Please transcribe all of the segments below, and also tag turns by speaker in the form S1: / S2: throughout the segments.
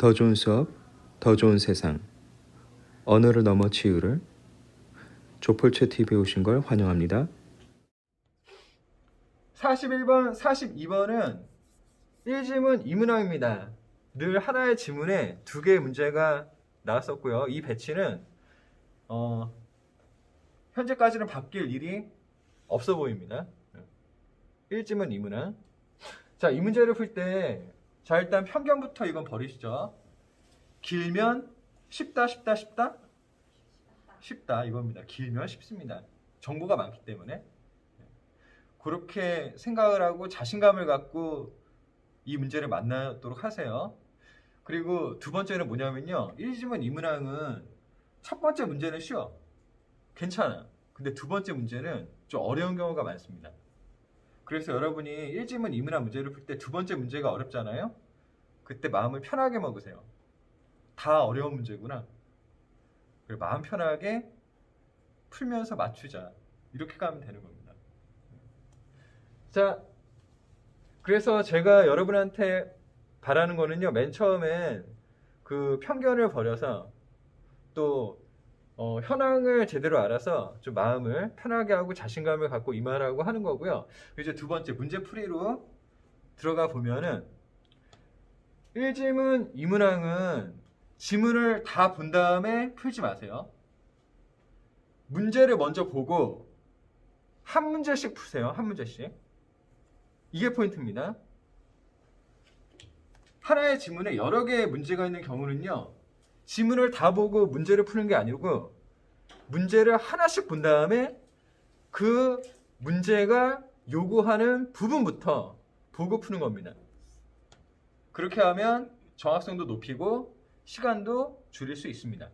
S1: 더 좋은 수업, 더 좋은 세상. 언어를 넘어 치유를. 조폴체 TV에 오신 걸 환영합니다.
S2: 41번, 42번은 1지문 2문항입니다. 늘 하나의 지문에 두 개의 문제가 나왔었고요. 이 배치는 현재까지는 바뀔 일이 없어 보입니다. 1지문 2문항. 자, 이 문제를 풀 때 자, 일단 편견부터 이건 버리시죠. 길면 쉽다, 쉽다, 쉽다? 쉽다 이겁니다. 길면 쉽습니다. 정보가 많기 때문에. 그렇게 생각을 하고 자신감을 갖고 이 문제를 만나도록 하세요. 그리고 두 번째는 뭐냐면요. 1지문 2문항은 첫 번째 문제는 쉬워. 괜찮아. 근데 두 번째 문제는 좀 어려운 경우가 많습니다. 그래서 여러분이 1지문 2문항 문제를 풀 때 두 번째 문제가 어렵잖아요. 그때 마음을 편하게 먹으세요. 다 어려운 문제구나. 그리고 마음 편하게 풀면서 맞추자. 이렇게 가면 되는 겁니다. 자, 그래서 제가 여러분한테 바라는 거는요. 맨 처음엔 그 편견을 버려서 또 현황을 제대로 알아서 좀 마음을 편하게 하고 자신감을 갖고 임하라고 하는 거고요. 이제 두 번째 문제풀이로 들어가 보면은 1지문 2문항은 지문을 다 본 다음에 풀지 마세요. 문제를 먼저 보고 한 문제씩 푸세요. 한 문제씩. 이게 포인트입니다. 하나의 지문에 여러 개의 문제가 있는 경우는요. 지문을 다 보고 문제를 푸는 게 아니고 문제를 하나씩 본 다음에 그 문제가 요구하는 부분부터 보고 푸는 겁니다. 그렇게 하면 정확성도 높이고 시간도 줄일 수 있습니다.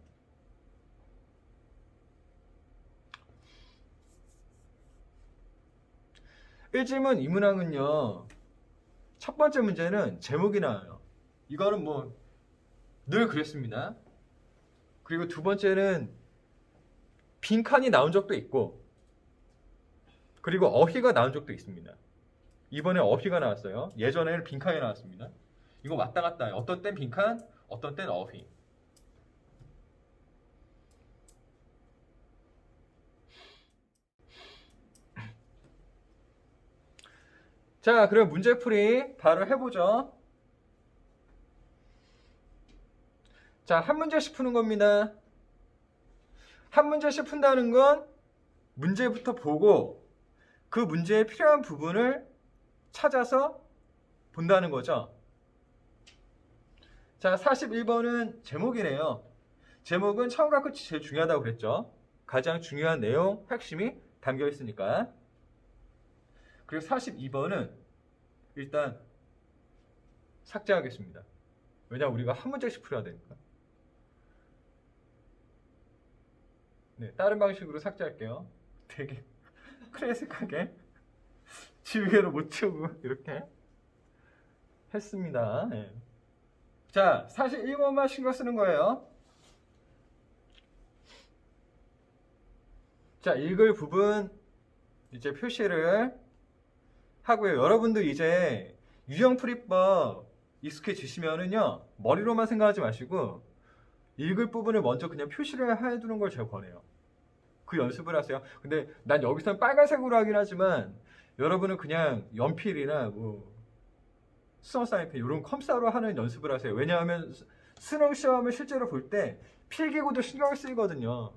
S2: 일지문 2문항은요. 첫 번째 문제는 제목이 나와요. 이거는 뭐 늘 그랬습니다. 그리고 두 번째는 빈칸이 나온 적도 있고 그리고 어휘가 나온 적도 있습니다. 이번에 어휘가 나왔어요. 예전에는 빈칸이 나왔습니다. 이거 왔다 갔다 해요. 어떤 땐 빈칸, 어떤 땐 어휘. 자, 그럼 문제풀이 바로 해보죠. 자, 한 문제씩 푸는 겁니다. 한 문제씩 푼다는 건 문제부터 보고 그 문제에 필요한 부분을 찾아서 본다는 거죠. 자, 41번은 제목이네요. 제목은 처음과 끝이 제일 중요하다고 그랬죠. 가장 중요한 내용, 핵심이 담겨 있으니까. 그리고 42번은 일단 삭제하겠습니다. 왜냐하면 우리가 한 문제씩 풀어야 되니까. 네, 다른 방식으로 삭제할게요. 되게 클래식하게 지우개로 못 치우고 이렇게 했습니다. 네. 자, 사실 1번만 신경 쓰는 거예요. 자, 읽을 부분 이제 표시를 하고요. 여러분도 이제 유형풀이법 익숙해지시면은요, 머리로만 생각하지 마시고 읽을 부분을 먼저 그냥 표시를 해두는 걸 제가 권해요. 그 연습을 하세요. 근데 난 여기서는 빨간색으로 하긴 하지만 여러분은 그냥 연필이나 뭐 수성 사인펜 이런 컴사로 하는 연습을 하세요. 왜냐하면 수능 시험을 실제로 볼 때 필기구도 신경을 쓰이거든요.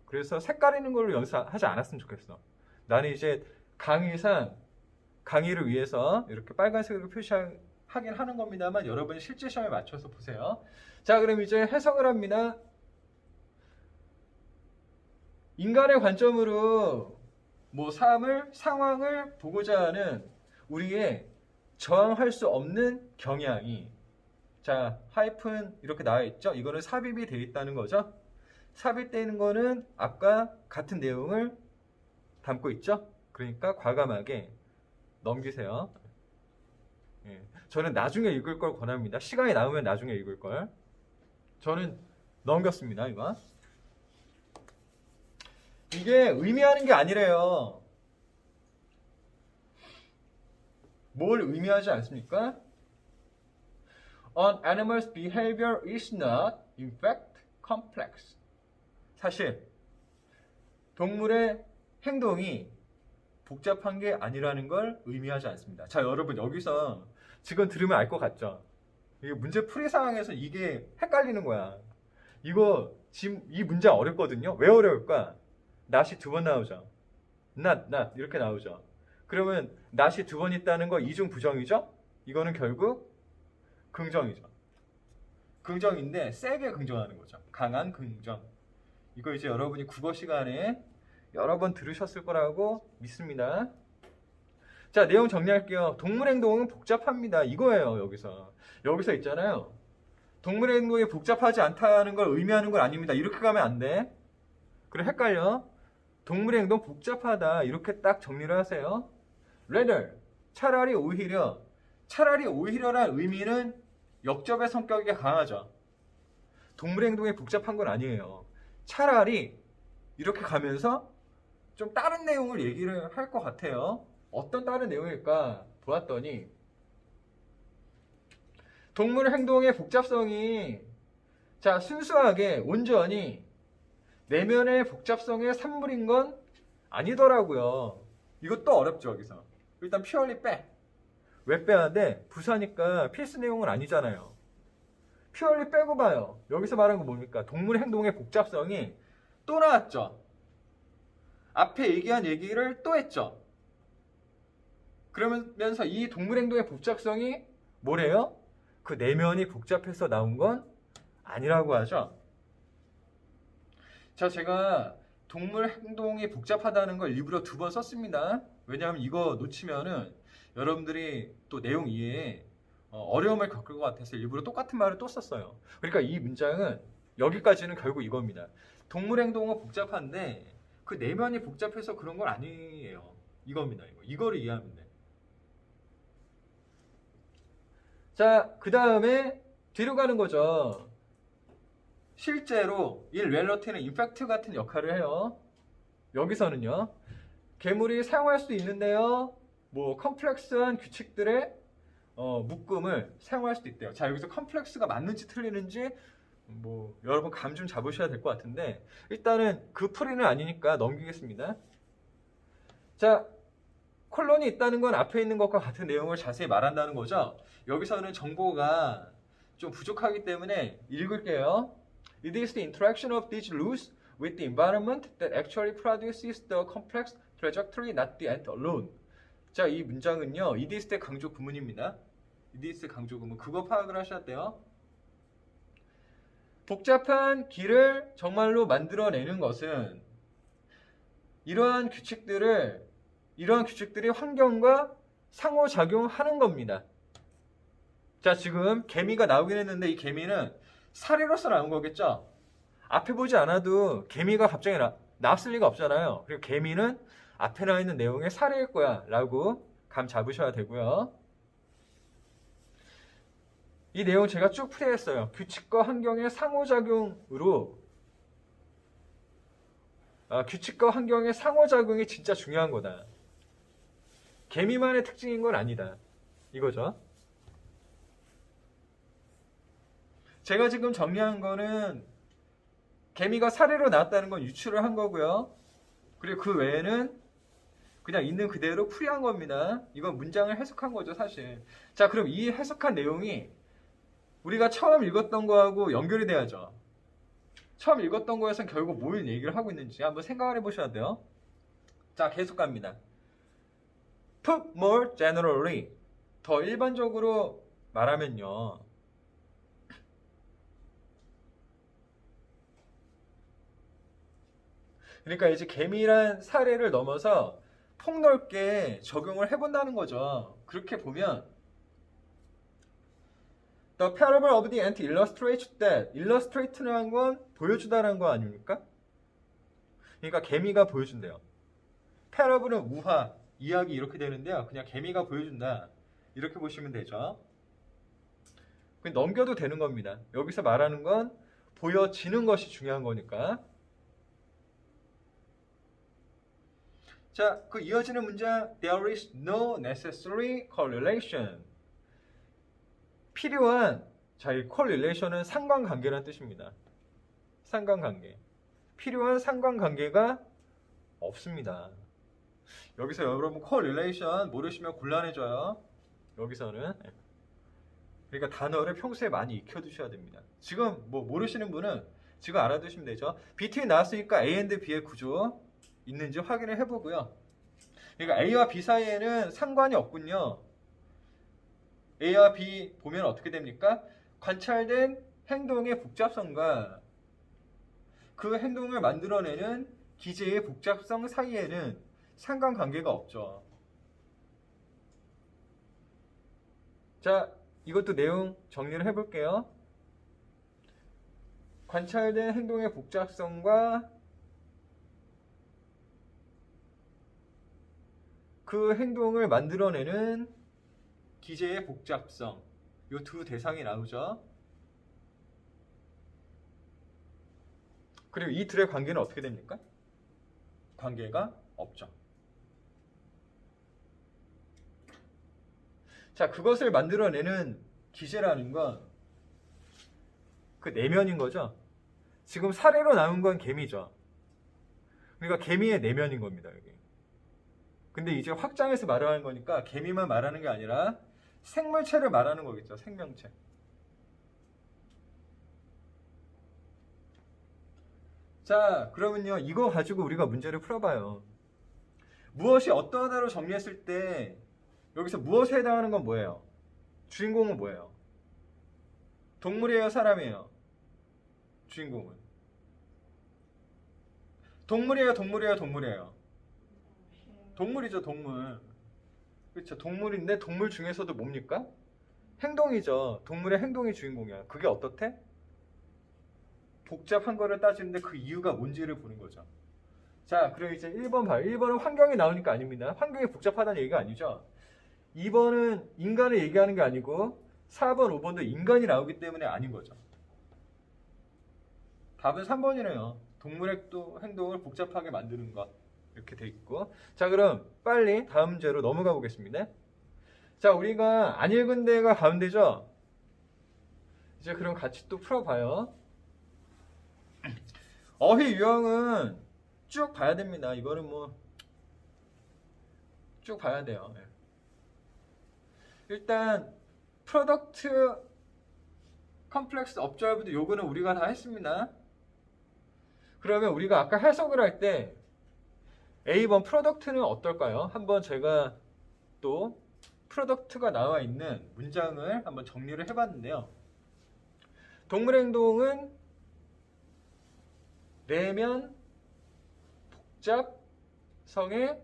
S2: 그래서 색깔 있는 걸로 연습하지 않았으면 좋겠어. 나는 이제 강의를 위해서 이렇게 빨간색으로 표시하긴 하는 겁니다만 여러분 실제 시험에 맞춰서 보세요. 자, 그럼 이제 해석을 합니다. 인간의 관점으로 뭐 상황을 보고자 하는 우리의 저항할 수 없는 경향이, 자, 하이픈 이렇게 나와 있죠? 이거는 삽입이 되어 있다는 거죠? 삽입되는 거는 아까 같은 내용을 담고 있죠? 그러니까 과감하게 넘기세요. 예. 저는 나중에 읽을 걸 권합니다. 시간이 남으면 나중에 읽을 걸. 저는 넘겼습니다, 이거. 이게 의미하는 게 아니래요. 뭘 의미하지 않습니까? An animal's behavior is not, in fact, complex. 사실 동물의 행동이 복잡한 게 아니라는 걸 의미하지 않습니다. 자, 여러분 여기서 지금 들으면 알 것 같죠? 이게 문제 풀이 상황에서 이게 헷갈리는 거야. 이거 지금 이 문제 어렵거든요. 왜 어려울까? not이 두 번 나오죠. not 이렇게 나오죠. 그러면 not이 두 번 있다는 거 이중 부정이죠? 이거는 결국 긍정이죠. 긍정인데 세게 긍정하는 거죠. 강한 긍정. 이거 이제 여러분이 국어 시간에 여러 번 들으셨을 거라고 믿습니다. 자, 내용 정리할게요. 동물 행동은 복잡합니다. 이거예요, 여기서. 여기서 있잖아요. 동물 행동이 복잡하지 않다는 걸 의미하는 건 아닙니다. 이렇게 가면 안 돼. 그래, 헷갈려. 동물 행동 복잡하다. 이렇게 딱 정리를 하세요. rather, 차라리 오히려란 의미는 역접의 성격이 강하죠. 동물 행동이 복잡한 건 아니에요. 차라리 이렇게 가면서 좀 다른 내용을 얘기를 할 것 같아요. 어떤 다른 내용일까 보았더니 동물 행동의 복잡성이 자 순수하게 온전히 내면의 복잡성의 산물인 건 아니더라고요. 이것도 어렵죠. 여기서 일단 purely 빼. 왜 빼야 돼? 부사니까 필수 내용은 아니잖아요. purely 빼고 봐요. 여기서 말한 거 뭡니까? 동물 행동의 복잡성이 또 나왔죠. 앞에 얘기한 얘기를 또 했죠. 그러면서 이 동물 행동의 복잡성이 뭐래요? 그 내면이 복잡해서 나온 건 아니라고 하죠. 자, 제가 동물 행동이 복잡하다는 걸 일부러 두 번 썼습니다. 왜냐하면 이거 놓치면은 여러분들이 또 내용 이해에 어려움을 겪을 것 같아서 일부러 똑같은 말을 또 썼어요. 그러니까 이 문장은 여기까지는 결국 이겁니다. 동물 행동은 복잡한데 그 내면이 복잡해서 그런 건 아니에요. 이겁니다. 이거를 이해하면 돼. 자, 그 다음에 뒤로 가는 거죠. 실제로 이 렐러티는 인팩트 같은 역할을 해요. 여기서는요. 괴물이 사용할 수 있는데요. 뭐 컴플렉스한 규칙들의 묶음을 사용할 수도 있대요. 자, 여기서 컴플렉스가 맞는지 틀리는지 뭐 여러분 감 좀 잡으셔야 될 것 같은데 일단은 그 풀이는 아니니까 넘기겠습니다. 자, 콜론이 있다는 건 앞에 있는 것과 같은 내용을 자세히 말한다는 거죠. 여기서는 정보가 좀 부족하기 때문에 읽을게요. It is the interaction of these rules with the environment that actually produces the complex trajectory, not the ant alone. 자, 이 문장은요. it is 때 강조 구문입니다. it is 강조 구문. 그거 파악을 하셔야 돼요. 복잡한 길을 정말로 만들어내는 것은 이러한 규칙들이 환경과 상호작용하는 겁니다. 자, 지금 개미가 나오긴 했는데 이 개미는 사례로서 나온 거겠죠? 앞에 보지 않아도 개미가 갑자기 나왔을 리가 없잖아요. 그리고 개미는 앞에 나와 있는 내용의 사례일 거야 라고 감 잡으셔야 되고요. 이 내용 제가 쭉 풀이했어요. 규칙과 환경의 상호작용으로 규칙과 환경의 상호작용이 진짜 중요한 거다. 개미만의 특징인 건 아니다. 이거죠. 제가 지금 정리한 거는 개미가 사례로 나왔다는 건 유추를 한 거고요. 그리고 그 외에는 그냥 있는 그대로 풀이한 겁니다. 이건 문장을 해석한 거죠, 사실. 자, 그럼 이 해석한 내용이 우리가 처음 읽었던 거하고 연결이 돼야죠. 처음 읽었던 거에선 결국 뭘 얘기를 하고 있는지 한번 생각을 해보셔야 돼요. 자, 계속 갑니다. Put more generally. 더 일반적으로 말하면요. 그러니까 이제 개미란 사례를 넘어서 폭넓게 적용을 해본다는 거죠. 그렇게 보면 The parable of the ant illustrates that. illustrate라는 건 보여주다라는 거 아닙니까? 그러니까 개미가 보여준대요. parable은 우화, 이야기 이렇게 되는데요. 그냥 개미가 보여준다. 이렇게 보시면 되죠. 그냥 넘겨도 되는 겁니다. 여기서 말하는 건 보여지는 것이 중요한 거니까. 자, 그 이어지는 문장 There is no necessary correlation. 필요한 자, 이 correlation은 상관관계라는 뜻입니다. 상관관계. 필요한 상관관계가 없습니다. 여기서 여러분 correlation 모르시면 곤란해져요. 여기서는. 그러니까 단어를 평소에 많이 익혀두셔야 됩니다. 지금 뭐 모르시는 분은 지금 알아두시면 되죠. between 나왔으니까 A and B의 구조 있는지 확인을 해보고요. 그러니까 A와 B 사이에는 상관이 없군요. A와 B 보면 어떻게 됩니까? 관찰된 행동의 복잡성과 그 행동을 만들어내는 기제의 복잡성 사이에는 상관관계가 없죠. 자, 이것도 내용 정리를 해볼게요. 관찰된 행동의 복잡성과 그 행동을 만들어내는 기제의 복잡성, 이 두 대상이 나오죠. 그리고 이 둘의 관계는 어떻게 됩니까? 관계가 없죠. 자, 그것을 만들어내는 기제라는 건 그 내면인 거죠. 지금 사례로 나온 건 개미죠. 그러니까 개미의 내면인 겁니다, 여기. 근데 이제 확장해서 말하는 거니까 개미만 말하는 게 아니라 생물체를 말하는 거겠죠. 생명체. 자, 그러면요, 이거 가지고 우리가 문제를 풀어봐요. 무엇이 어떠하다로 정리했을 때 여기서 무엇에 해당하는 건 뭐예요? 주인공은 뭐예요? 동물이에요, 사람이에요? 주인공은 동물이에요, 동물이에요, 동물이에요? 동물이죠, 동물. 그렇죠, 동물인데 동물 중에서도 뭡니까? 행동이죠. 동물의 행동이 주인공이야. 그게 어떻대? 복잡한 거를 따지는데 그 이유가 뭔지를 보는 거죠. 자, 그럼 이제 1번 봐요. 1번은 환경이 나오니까 아닙니다. 환경이 복잡하다는 얘기가 아니죠. 2번은 인간을 얘기하는 게 아니고 4번, 5번도 인간이 나오기 때문에 아닌 거죠. 답은 3번이네요. 동물의 행동을 복잡하게 만드는 것. 이렇게 돼 있고. 자, 그럼 빨리 다음 문제로 넘어가 보겠습니다. 자, 우리가 안 읽은 데가 가운데죠. 이제 그럼 같이 또 풀어봐요. 어휘 유형은 쭉 봐야 됩니다. 이거는 뭐 쭉 봐야 돼요. 일단 프로덕트 컴플렉스 업저브드 요거는 우리가 다 했습니다. 그러면 우리가 아까 해석을 할 때 A번 프로덕트는 어떨까요? 한번 제가 또 프로덕트가 나와 있는 문장을 한번 정리를 해봤는데요. 동물의 행동은 내면 복잡성의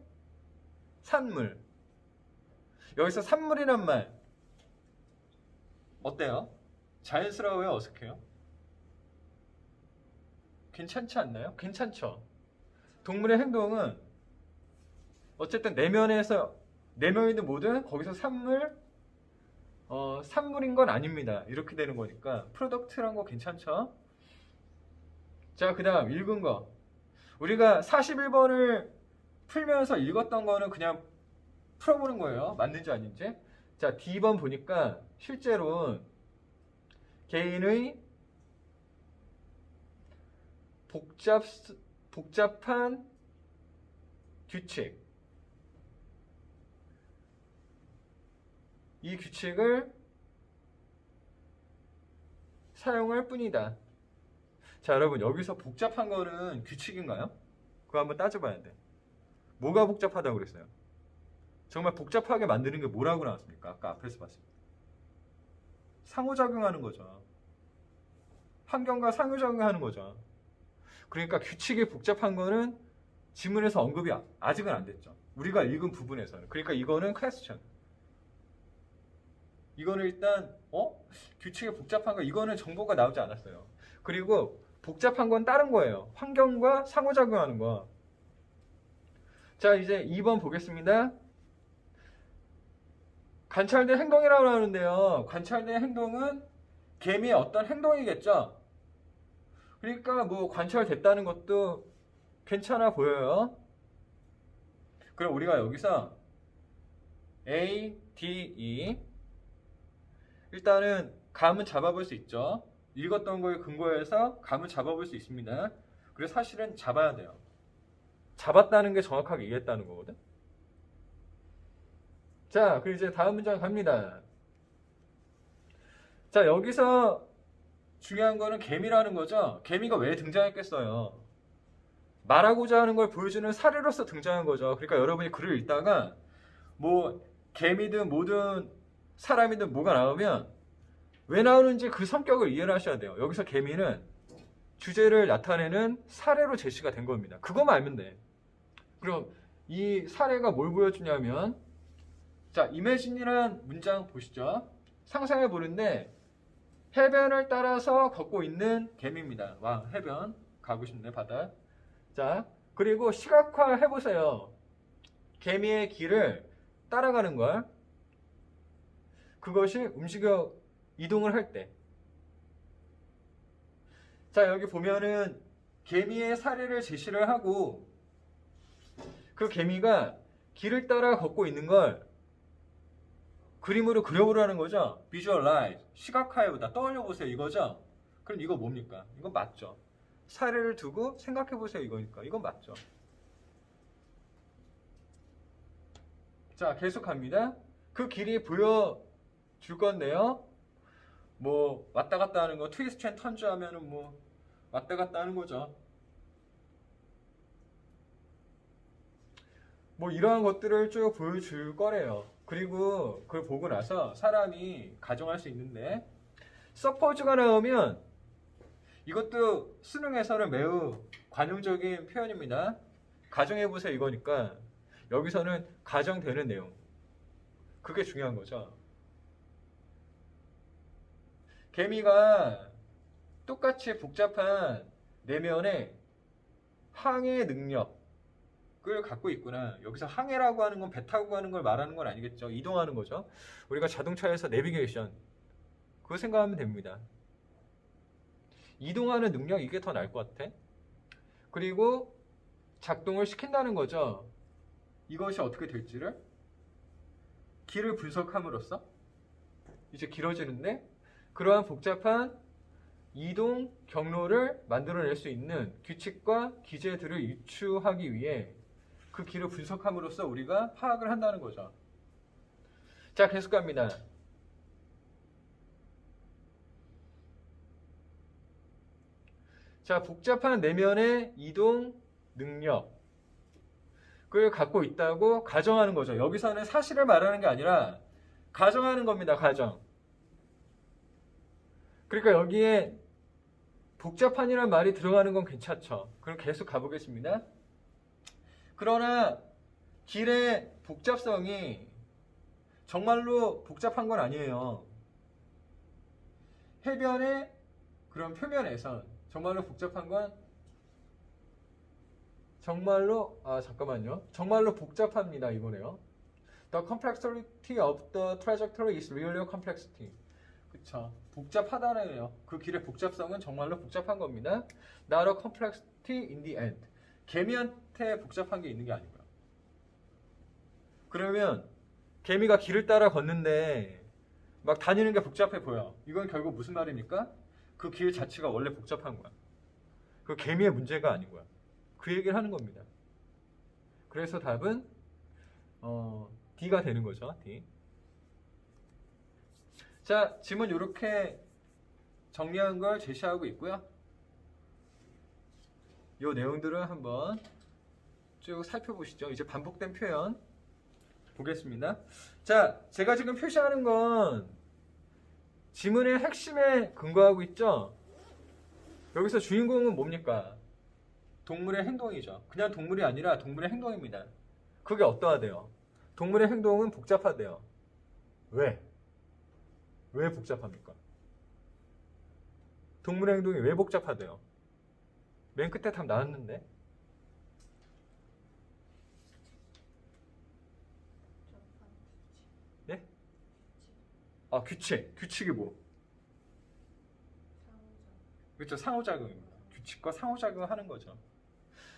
S2: 산물. 여기서 산물이란 말 어때요? 자연스러워요? 어색해요? 괜찮지 않나요? 괜찮죠? 동물의 행동은 어쨌든 내면이든 뭐든 거기서 산물인 건 아닙니다. 이렇게 되는 거니까 프로덕트란 거 괜찮죠? 자, 그 다음 읽은 거. 우리가 41번을 풀면서 읽었던 거는 그냥 풀어보는 거예요. 맞는지 아닌지. 자, D번 보니까 실제로 개인의 복잡한 규칙, 이 규칙을 사용할 뿐이다. 자, 여러분, 여기서 복잡한 거는 규칙인가요? 그거 한번 따져봐야 돼. 뭐가 복잡하다고 그랬어요? 정말 복잡하게 만드는 게 뭐라고 나왔습니까? 아까 앞에서 봤습니다. 상호작용하는 거죠. 환경과 상호작용하는 거죠. 그러니까 규칙이 복잡한 거는 지문에서 언급이 아직은 안 됐죠. 우리가 읽은 부분에서는. 그러니까 이거는 퀘스천. 이거는 일단 규칙이 복잡한 거, 이거는 정보가 나오지 않았어요. 그리고 복잡한 건 다른 거예요. 환경과 상호작용하는 거. 자, 이제 2번 보겠습니다. 관찰된 행동이라고 하는데요. 관찰된 행동은 개미의 어떤 행동이겠죠. 그러니까 뭐 관찰됐다는 것도 괜찮아 보여요. 그럼 우리가 여기서 A, D, E 일단은 감은 잡아볼 수 있죠. 읽었던 거에 근거해서 감은 잡아볼 수 있습니다. 그래서 사실은 잡아야 돼요. 잡았다는 게 정확하게 이해했다는 거거든. 자, 그리고 이제 다음 문장 갑니다. 자, 여기서 중요한 거는 개미라는 거죠. 개미가 왜 등장했겠어요? 말하고자 하는 걸 보여주는 사례로서 등장한 거죠. 그러니까 여러분이 글을 읽다가 뭐 개미든 모든 사람이든 뭐가 나오면 왜 나오는지 그 성격을 이해를 하셔야 돼요. 여기서 개미는 주제를 나타내는 사례로 제시가 된 겁니다. 그것만 알면 돼. 그럼 이 사례가 뭘 보여주냐면, 자, imagine이란 문장 보시죠. 상상해 보는데 해변을 따라서 걷고 있는 개미입니다. 와, 해변 가고 싶네, 바다. 자, 그리고 시각화 해보세요. 개미의 길을 따라가는 걸. 그것이 움직여 이동을 할 때. 자, 여기 보면은 개미의 사례를 제시를 하고 그 개미가 길을 따라 걷고 있는 걸 그림으로 그려보라는 거죠. visualize, 시각화해보다, 떠올려보세요 이거죠. 그럼 이거 뭡니까? 이거 맞죠. 사례를 두고 생각해보세요 이거니까. 이건 맞죠. 자, 계속합니다. 그 길이 보여줄 건데요. 뭐 왔다 갔다 하는 거, 트위스트 앤 턴즈 하면은 뭐 왔다 갔다 하는 거죠. 뭐 이러한 것들을 쭉 보여줄 거래요. 그리고 그걸 보고 나서 사람이 가정할 수 있는데, suppose가 나오면 이것도 수능에서는 매우 관용적인 표현입니다. 가정해보세요 이거니까 여기서는 가정되는 내용, 그게 중요한 거죠. 개미가 똑같이 복잡한 내면의 항해 능력을 갖고 있구나. 여기서 항해라고 하는 건 배 타고 가는 걸 말하는 건 아니겠죠. 이동하는 거죠. 우리가 자동차에서 내비게이션, 그거 생각하면 됩니다. 이동하는 능력, 이게 더 나을 것 같아. 그리고 작동을 시킨다는 거죠. 이것이 어떻게 될지를 길을 분석함으로써 이제 길어지는데, 그러한 복잡한 이동 경로를 만들어낼 수 있는 규칙과 기제들을 유추하기 위해 그 길을 분석함으로써 우리가 파악을 한다는 거죠. 자, 계속 갑니다. 자, 복잡한 내면의 이동 능력을 갖고 있다고 가정하는 거죠. 여기서는 사실을 말하는 게 아니라 가정하는 겁니다. 가정. 그러니까 여기에 복잡한이라는 말이 들어가는 건 괜찮죠. 그럼 계속 가보겠습니다. 그러나 길의 복잡성이 정말로 복잡한 건 아니에요. 해변의 그런 표면에선 정말로 복잡한 건 정말로 정말로 복잡합니다. 이거네요. The complexity of the trajectory is really a complexity. 그쵸. 복잡하다네요. 그 길의 복잡성은 정말로 복잡한 겁니다. Not a complexity in the end. 개미한테 복잡한 게 있는 게 아니고요. 그러면 개미가 길을 따라 걷는데 막 다니는 게 복잡해 보여. 이건 결국 무슨 말입니까? 그 길 자체가 원래 복잡한 거야. 그 개미의 문제가 아니고요. 그 얘기를 하는 겁니다. 그래서 답은 D가 되는 거죠. D. 자, 지문 이렇게 정리한 걸 제시하고 있고요. 이 내용들을 한번 쭉 살펴보시죠. 이제 반복된 표현 보겠습니다. 자, 제가 지금 표시하는 건 지문의 핵심에 근거하고 있죠. 여기서 주인공은 뭡니까? 동물의 행동이죠. 그냥 동물이 아니라 동물의 행동입니다. 그게 어떠하대요? 동물의 행동은 복잡하대요. 왜? 왜 복잡합니까? 동물의 행동이 왜 복잡하대요? 맨 끝에 답 나왔는데. 예? 아, 규칙이 뭐? 그렇죠. 상호작용입니다. 규칙과 상호작용을 하는 거죠.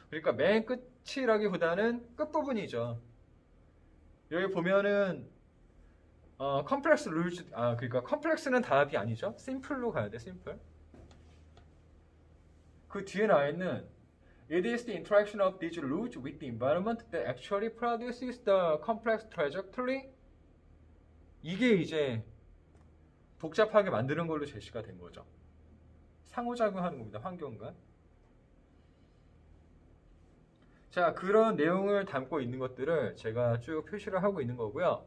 S2: 그러니까 맨 끝이라기보다는 끝부분이죠. 여기 보면은 컴플렉스 룰즈 그러니까 컴플렉스는 답이 아니죠. 심플로 가야 돼. 심플. 그 뒤에 나와 있는 It is the interaction of these rules with the environment that actually produces the complex trajectory. 이게 이제 복잡하게 만드는 걸로 제시가 된 거죠. 상호작용하는 겁니다. 환경과. 자, 그런 내용을 담고 있는 것들을 제가 쭉 표시를 하고 있는 거고요.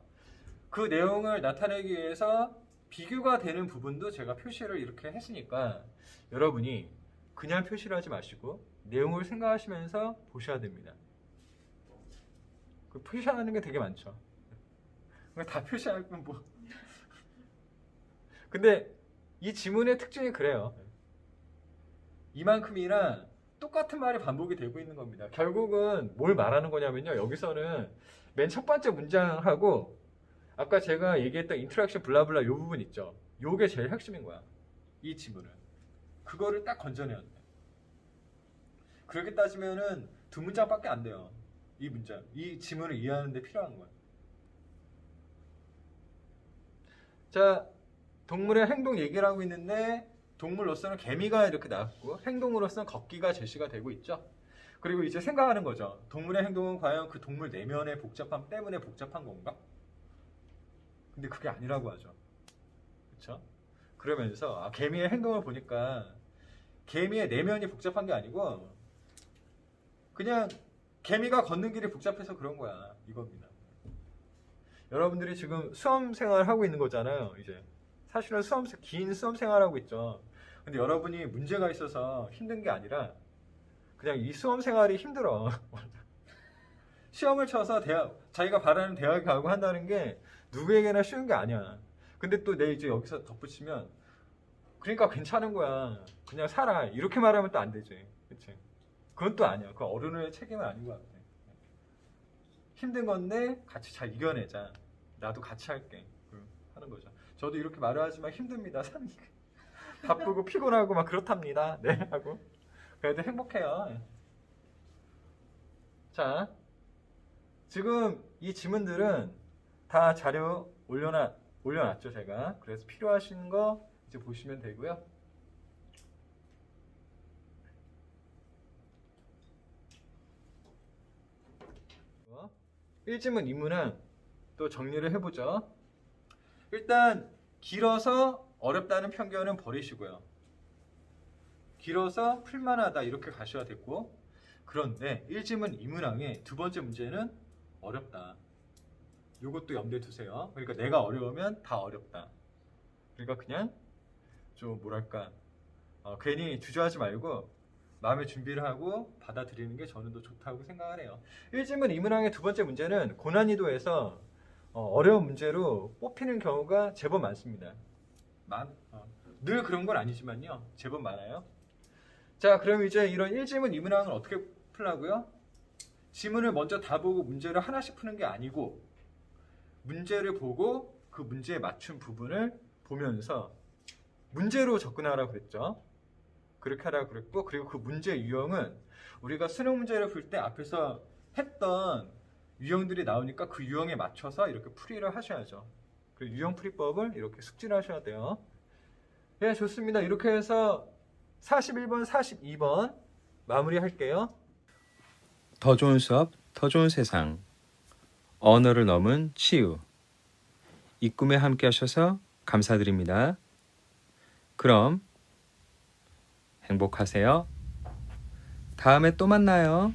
S2: 그 내용을 나타내기 위해서 비교가 되는 부분도 제가 표시를 이렇게 했으니까 여러분이 그냥 표시를 하지 마시고 내용을 생각하시면서 보셔야 됩니다. 그 표시하는 게 되게 많죠. 다 표시하면 뭐. 근데 이 지문의 특징이 그래요. 이만큼이나 똑같은 말이 반복이 되고 있는 겁니다. 결국은 뭘 말하는 거냐면요. 여기서는 맨 첫 번째 문장하고 아까 제가 얘기했던 인터랙션 블라블라 요 부분 있죠. 요게 제일 핵심인 거야. 이 지문은. 그거를 딱 건져내야 돼. 그렇게 따지면은 두 문장밖에 안 돼요. 이 문장. 이 지문을 이해하는 데 필요한 거야. 자, 동물의 행동 얘기를 하고 있는데 동물로서는 개미가 이렇게 나왔고 행동으로서는 걷기가 제시가 되고 있죠. 그리고 이제 생각하는 거죠. 동물의 행동은 과연 그 동물 내면의 복잡함 때문에 복잡한 건가? 근데 그게 아니라고 하죠. 그렇죠? 그러면서 개미의 행동을 보니까 개미의 내면이 복잡한 게 아니고 그냥 개미가 걷는 길이 복잡해서 그런 거야. 이겁니다. 여러분들이 지금 수험 생활을 하고 있는 거잖아요. 이제 사실은 긴 수험 생활하고 있죠. 근데 여러분이 문제가 있어서 힘든 게 아니라 그냥 이 수험 생활이 힘들어. 시험을 쳐서 자기가 바라는 대학에 가고 한다는 게 누구에게나 쉬운 게 아니야. 근데 또 내 이제 여기서 덧붙이면 그러니까 괜찮은 거야. 그냥 살아. 이렇게 말하면 또 안 되지. 그치? 그건 또 아니야. 그건 어른의 책임은 아닌 것 같아. 힘든 건데 같이 잘 이겨내자. 나도 같이 할게. 하는 거죠. 저도 이렇게 말을 하지만 힘듭니다. 사는 게. 바쁘고 피곤하고 막 그렇답니다. 네 하고 그래도 행복해요. 자, 지금 이 지문들은 다 자료 올려놨죠 제가. 그래서 필요하신 거 이제 보시면 되고요. 일지문 2문은 또 정리를 해보죠. 일단 길어서 어렵다는 편견은 버리시고요. 길어서 풀만하다 이렇게 가셔야 됐고, 그런데 1지문 2문항의 두 번째 문제는 어렵다. 이것도 염두에 두세요. 그러니까 내가 어려우면 다 어렵다. 그러니까 그냥 좀 뭐랄까 괜히 주저하지 말고 마음의 준비를 하고 받아들이는 게 저는 더 좋다고 생각을 해요. 1지문 2문항의 두 번째 문제는 고난이도에서 어려운 문제로 뽑히는 경우가 제법 많습니다. 늘 그런 건 아니지만요. 제법 많아요. 자, 그럼 이제 이런 1지문 2문항을 어떻게 풀라고요? 지문을 먼저 다 보고 문제를 하나씩 푸는 게 아니고 문제를 보고 그 문제에 맞춘 부분을 보면서 문제로 접근하라고 그랬죠. 그렇게 하라고 그랬고, 그리고 그 문제 유형은 우리가 수능 문제를 풀 때 앞에서 했던 유형들이 나오니까 그 유형에 맞춰서 이렇게 풀이를 하셔야죠. 그리고 유형 풀이법을 이렇게 숙지를 하셔야 돼요. 네, 좋습니다. 이렇게 해서 41번, 42번 마무리할게요.
S1: 더 좋은 수업, 더 좋은 세상. 언어를 넘은 치유. 이 꿈에 함께 하셔서 감사드립니다. 그럼 행복하세요. 다음에 또 만나요.